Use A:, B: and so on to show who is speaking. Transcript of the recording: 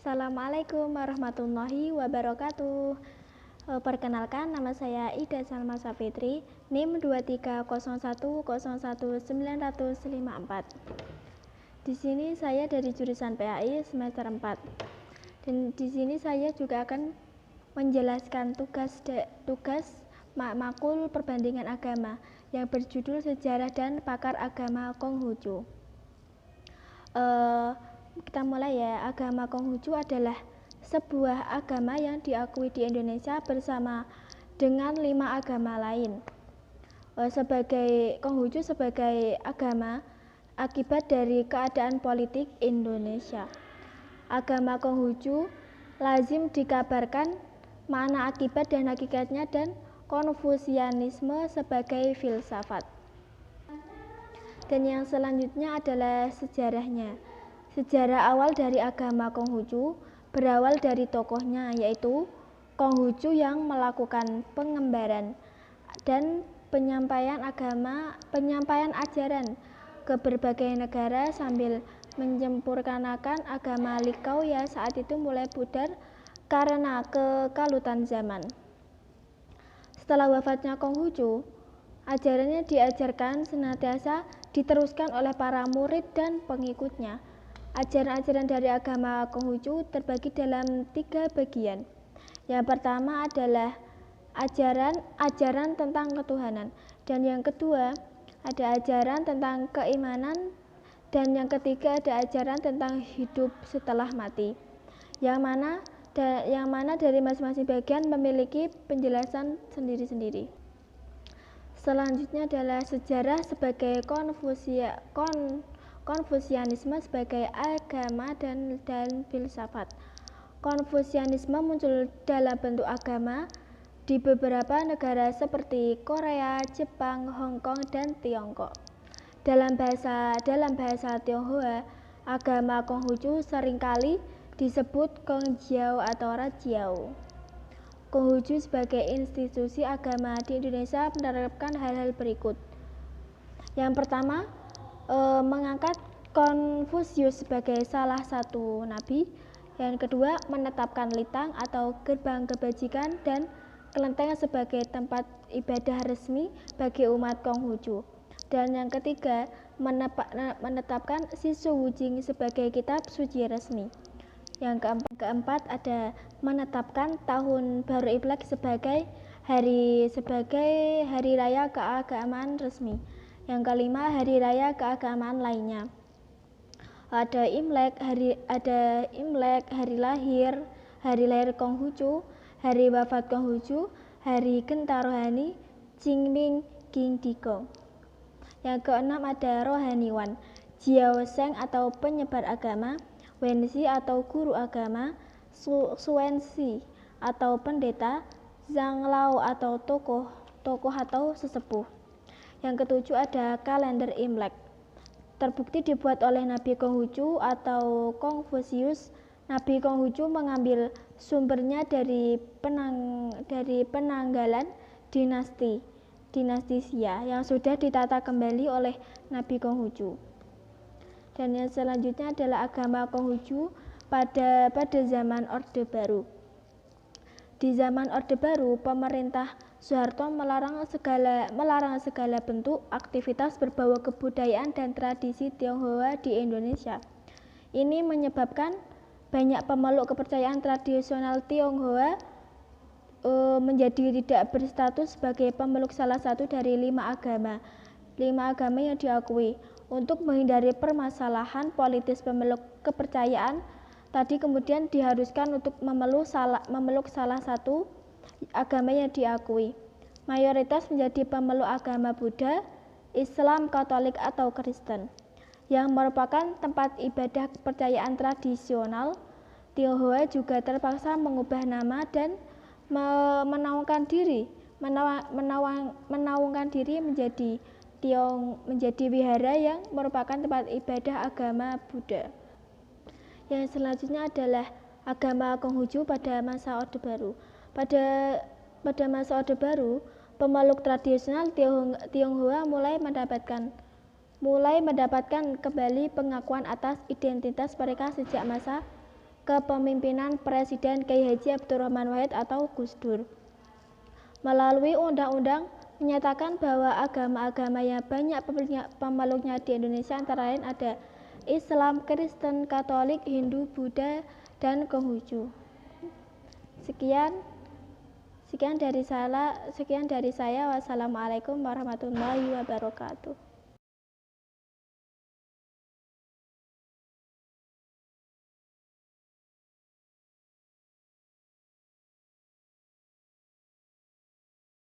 A: Assalamualaikum warahmatullahi wabarakatuh. Perkenalkan, nama saya Ida Salma Safitri, NIM 2301011954. Di sini saya dari jurusan PAI semester 4. Dan di sini saya juga akan menjelaskan tugas makul perbandingan agama yang berjudul Sejarah dan Pakar Agama Konghucu. Kita mulai ya. Agama Konghucu adalah sebuah agama yang diakui di Indonesia bersama dengan 5 agama lain. Konghucu sebagai agama akibat dari keadaan politik Indonesia. Agama Konghucu lazim dikabarkan makna akibat dan hakikatnya dan Konfusianisme sebagai filsafat. Dan yang selanjutnya adalah sejarahnya. Sejarah awal dari agama Konghucu berawal dari tokohnya, yaitu Konghucu yang melakukan pengembaraan dan penyampaian ajaran ke berbagai negara sambil menyempurnakan agama Likau yang saat itu mulai pudar karena kekalutan zaman. Setelah wafatnya Konghucu, ajarannya diajarkan senantiasa diteruskan oleh para murid dan pengikutnya. Ajaran-ajaran dari agama Konghucu terbagi dalam 3 bagian. Yang pertama adalah ajaran tentang ketuhanan, dan yang kedua ada ajaran tentang keimanan, dan yang ketiga ada ajaran tentang hidup setelah mati. Yang mana dari masing-masing bagian memiliki penjelasan sendiri-sendiri. Selanjutnya adalah sejarah sebagai Konfusianisme sebagai agama dan filsafat. Konfusianisme muncul dalam bentuk agama di beberapa negara seperti Korea, Jepang, Hong Kong, dan Tiongkok. Dalam bahasa Tionghoa, agama Konghucu seringkali disebut Kongjiao atau Rajiao. Konghucu sebagai institusi agama di Indonesia menerapkan hal-hal berikut. Yang pertama, mengangkat Konfusius sebagai salah satu nabi. Yang kedua, menetapkan litang atau gerbang kebajikan dan kelenteng sebagai tempat ibadah resmi bagi umat Konghucu. Dan yang ketiga, menetapkan Sisu Wujing sebagai kitab suci resmi. Yang keempat ada menetapkan tahun baru Imlek sebagai hari raya keagamaan resmi. Yang kelima, hari raya keagamaan lainnya. Ada Imlek, hari lahir Konghucu, hari wafat Konghucu, hari genta rohani, Qingming King Digong. Yang keenam ada rohaniwan, Jiao Sheng atau penyebar agama, Wensi atau guru agama, Suwensi atau pendeta, Zhang Lao atau tokoh atau sesepuh. Yang ketujuh ada kalender Imlek. Terbukti dibuat oleh Nabi Konghucu atau Konfusius. Nabi Konghucu mengambil sumbernya dari penanggalan dinasti Xia yang sudah ditata kembali oleh Nabi Konghucu. Dan yang selanjutnya adalah agama Konghucu pada zaman Orde Baru. Di zaman Orde Baru, pemerintah Soeharto melarang segala bentuk aktivitas berbau kebudayaan dan tradisi Tionghoa di Indonesia. Ini menyebabkan banyak pemeluk kepercayaan tradisional Tionghoa menjadi tidak berstatus sebagai pemeluk salah satu dari 5 agama yang diakui. Untuk menghindari permasalahan politis pemeluk kepercayaan tadi, kemudian diharuskan untuk memeluk salah satu agama yang diakui. Mayoritas menjadi pemeluk agama Buddha, Islam, Katolik atau Kristen, yang merupakan tempat ibadah kepercayaan tradisional. Tionghoa juga terpaksa mengubah nama dan menaungkan diri menjadi wihara yang merupakan tempat ibadah agama Buddha. Yang selanjutnya adalah agama Konghucu pada masa Orde Baru. Pada masa Orde Baru, pemeluk tradisional Tionghoa mulai mendapatkan kembali pengakuan atas identitas mereka sejak masa kepemimpinan Presiden Kiai Haji Abdurrahman Wahid atau Gus Dur. Melalui undang-undang menyatakan bahwa agama-agama yang banyak pemeluknya di Indonesia antara lain ada Islam, Kristen, Katolik, Hindu, Buddha, dan Konghucu. Sekian dari saya. Wassalamualaikum warahmatullahi wabarakatuh.